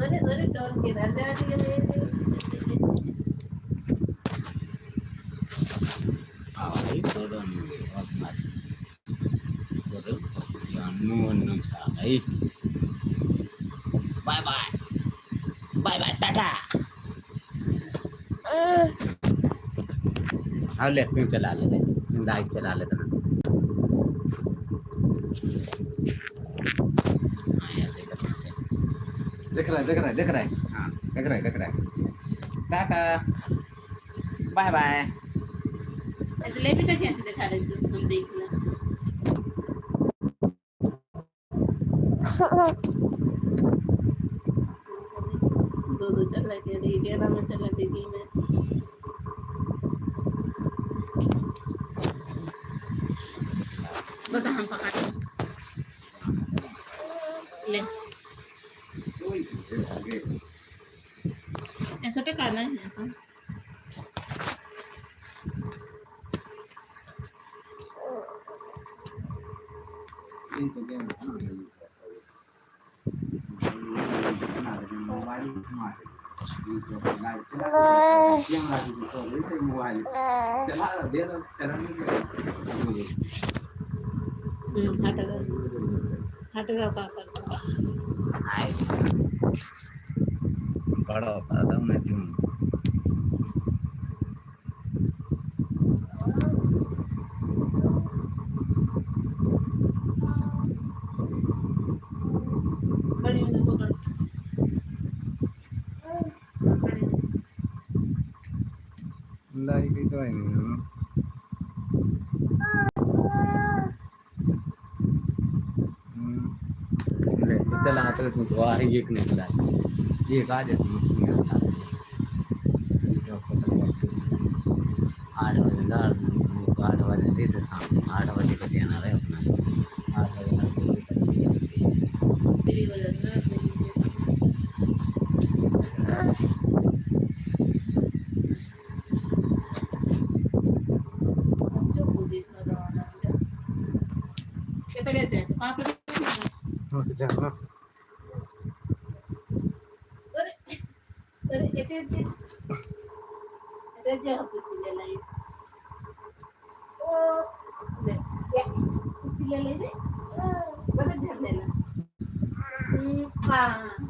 ഒരു ടോൺ ചെയ്ത് bye bye bye bye टाटा हाँ ले क्यों चला ले लाइट चला ले तना देख रहा है हाँ देख रहा है टाटा बाय बाय ले बेटा कैसे दिखा रहे थे हम देख ले दो चल रहे थे इंडिया में चल रहे थे गेम में बता हम पकड़ ले ऐसा तो करना है ऐसा हटगा पापा बड़ा होता था मैं क्यों खड़ी हो पकड़ लाइक तो है चला तो तू आ रही एक निकला ये कहा जैसे आठ बजे दे दे शाम 8 बजे का देना है अपना 8 बजे तेरी वजह से जो को देख रहा है कितना जाए पापा जाना अरे इतने कुछ ले लाई ओ ले या कुछ ले ले बता झरने ना हां